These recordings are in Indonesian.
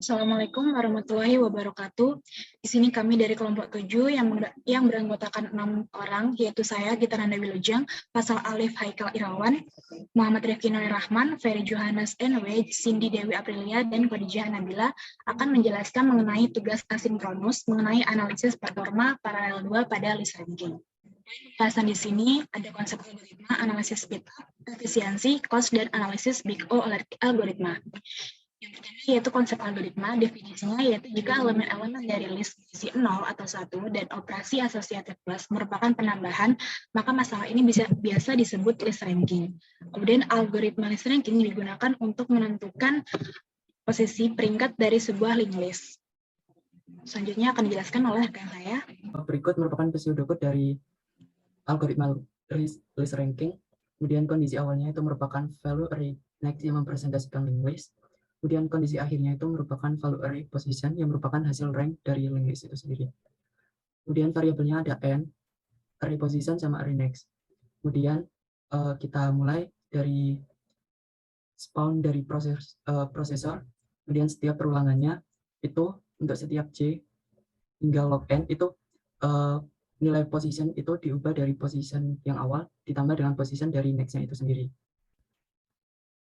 Assalamualaikum warahmatullahi wabarakatuh. Di sini kami dari kelompok 7 yang beranggotakan 6 orang, yaitu saya, Gita Nanda Wilujeng, Fasal Alif Haikal Irawan, Muhammad Rifki Nur Rahman, Ferry Johannes NW, Cindy Dewi Aprilia, dan Khadijah Nabila akan menjelaskan mengenai tugas asinkronus mengenai analisis performa paralel 2 pada list ranking. Pembahasan di sini ada konsep algoritma, analisis speed up, efisiensi, cost, dan analisis big O algoritma. Yang pertama yaitu konsep algoritma, definisinya yaitu jika elemen-elemen dari list berisi 0 atau 1 dan operasi associated plus merupakan penambahan, maka masalah ini biasa disebut list ranking. Kemudian algoritma list ranking digunakan untuk menentukan posisi peringkat dari sebuah linked list. Selanjutnya akan dijelaskan oleh rekan saya. Berikut merupakan pseudocode dari algoritma list ranking. Kemudian kondisi awalnya itu merupakan value array next yang mempresentasikan linked list. Kemudian kondisi akhirnya itu merupakan value array position yang merupakan hasil rank dari linked list itu sendiri. Kemudian variabelnya ada n, array position sama array next. Kemudian kita mulai dari spawn dari prosesor. Kemudian setiap perulangannya itu untuk setiap j hingga log n itu nilai position itu diubah dari position yang awal ditambah dengan position dari next-nya itu sendiri.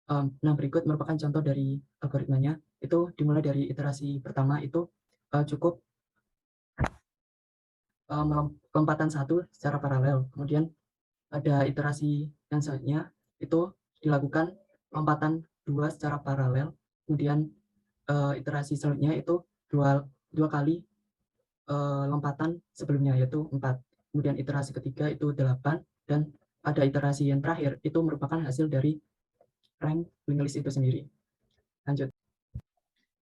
Nah, berikut merupakan contoh dari algoritmanya. Itu dimulai dari iterasi pertama itu cukup lompatan 1 secara paralel. Kemudian ada iterasi yang selanjutnya itu dilakukan lompatan 2 secara paralel. Kemudian iterasi selanjutnya itu dua kali lompatan sebelumnya yaitu 4. Kemudian iterasi ketiga itu 8 dan ada iterasi yang terakhir itu merupakan hasil dari rank linked list itu sendiri. Lanjut.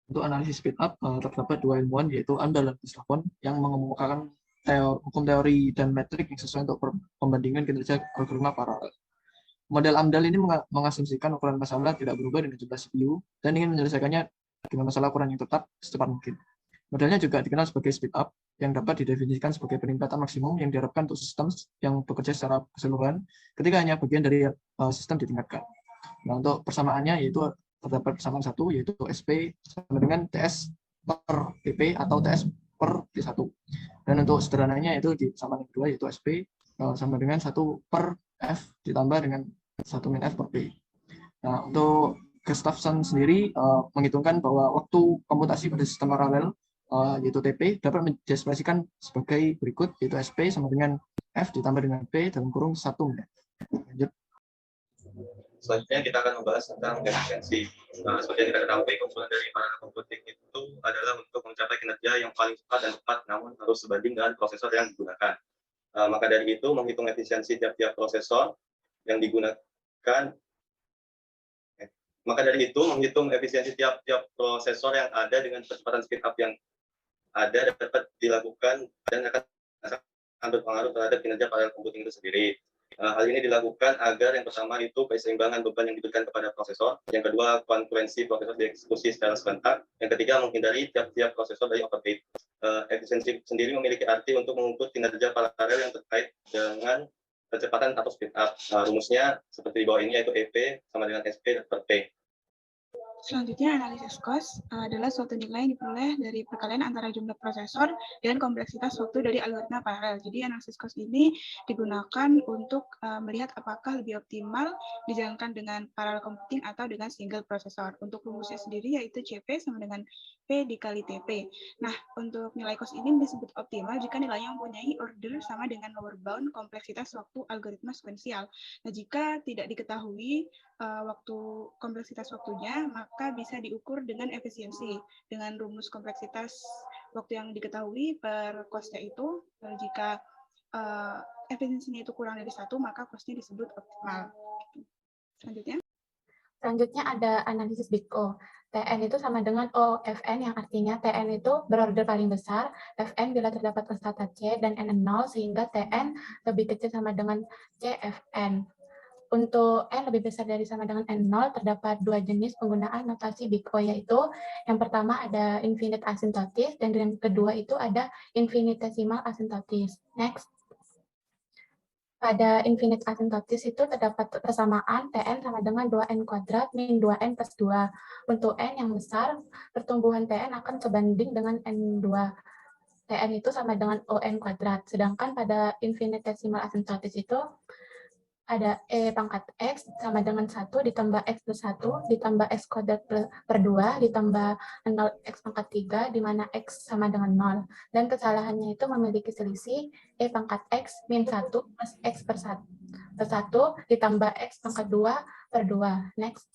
Untuk analisis speed up terdapat dua ilmuwan yaitu Amdahl dan Gustafson yang mengemukakan hukum teori dan metrik yang sesuai untuk pembandingan kinerja algoritma paralel. Model Amdahl ini mengasumsikan ukuran masalah tidak berubah dengan jumlah CPU dan ingin menyelesaikannya dengan masalah ukuran yang tetap secepat mungkin. Modelnya juga dikenal sebagai speed up yang dapat didefinisikan sebagai peningkatan maksimum yang diharapkan untuk sistem yang bekerja secara keseluruhan ketika hanya bagian dari sistem ditingkatkan. Nah, untuk persamaannya yaitu terdapat persamaan satu yaitu SP sama dengan TS per TP atau TS per T1. Dan untuk sederhananya itu di persamaan yang kedua yaitu SP sama dengan 1 per F ditambah dengan 1 min F per P. Nah, untuk Gustafson sendiri menghitungkan bahwa waktu komputasi pada sistem paralel yaitu TP dapat diekspresikan sebagai berikut yaitu SP sama dengan F ditambah dengan P dalam kurung 1 min F. Lanjut. Selanjutnya kita akan membahas tentang efisiensi. Seperti yang kita ketahui, keunggulan dari paralel computing itu adalah untuk mencapai kinerja yang paling cepat dan tepat, namun harus sebanding dengan prosesor yang digunakan. Maka dari itu, menghitung efisiensi tiap-tiap prosesor yang digunakan, menghitung efisiensi tiap-tiap prosesor yang ada dengan kecepatan speed up yang ada dapat dilakukan dan akan sangat berpengaruh terhadap kinerja paralel computing itu sendiri. Hal ini dilakukan agar yang pertama itu keseimbangan beban yang diberikan kepada prosesor, yang kedua konkurensi prosesor dieksekusi secara serentak, yang ketiga menghindari tiap-tiap prosesor dari overheat. Efisiensi sendiri memiliki arti untuk mengukur kinerja paralel yang terkait dengan kecepatan atau speed up. Rumusnya seperti di bawah ini yaitu EP sama dengan SP per P. Selanjutnya, analisis cost adalah suatu nilai yang diperoleh dari perkalian antara jumlah prosesor dan kompleksitas waktu dari algoritma paralel. Jadi, analisis cost ini digunakan untuk melihat apakah lebih optimal dijalankan dengan parallel computing atau dengan single prosesor. Untuk rumusnya sendiri yaitu CP sama dengan P dikali TP. Nah, untuk nilai cost ini disebut optimal jika nilainya mempunyai order sama dengan lower bound kompleksitas waktu algoritma sekuensial. Nah, jika tidak diketahui waktu kompleksitas waktunya, maka bisa diukur dengan efisiensi dengan rumus kompleksitas waktu yang diketahui per cost-nya itu. Jika efisiensinya itu kurang dari 1, maka cost-nya disebut optimal. Selanjutnya ada analisis Big O. TN itu sama dengan OFN yang artinya TN itu berorder paling besar, Fn bila terdapat konstanta C dan N 0 sehingga TN lebih kecil sama dengan CFN. Untuk N lebih besar dari sama dengan N0, terdapat dua jenis penggunaan notasi Big O, yaitu yang pertama ada infinite asymptotis, dan yang kedua itu ada infinitesimal asymptotis. Next. Pada infinite asymptotis itu terdapat persamaan Tn sama dengan 2n kuadrat min 2n plus 2. Untuk n yang besar, pertumbuhan Tn akan sebanding dengan n2. Tn itu sama dengan on kuadrat. Sedangkan pada infinitesimal asymptotis itu ada E pangkat X sama dengan 1 ditambah X plus 1 ditambah X kuadrat per 2 ditambah 0 X pangkat 3 di mana X sama dengan 0. Dan kesalahannya itu memiliki selisih E pangkat X min 1 plus X per 1 ditambah X pangkat 2 per 2. Next.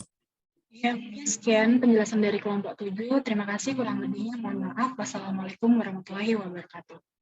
Ya, sekian penjelasan dari kelompok 7. Terima kasih, kurang lebihnya mohon maaf. Wassalamualaikum warahmatullahi wabarakatuh.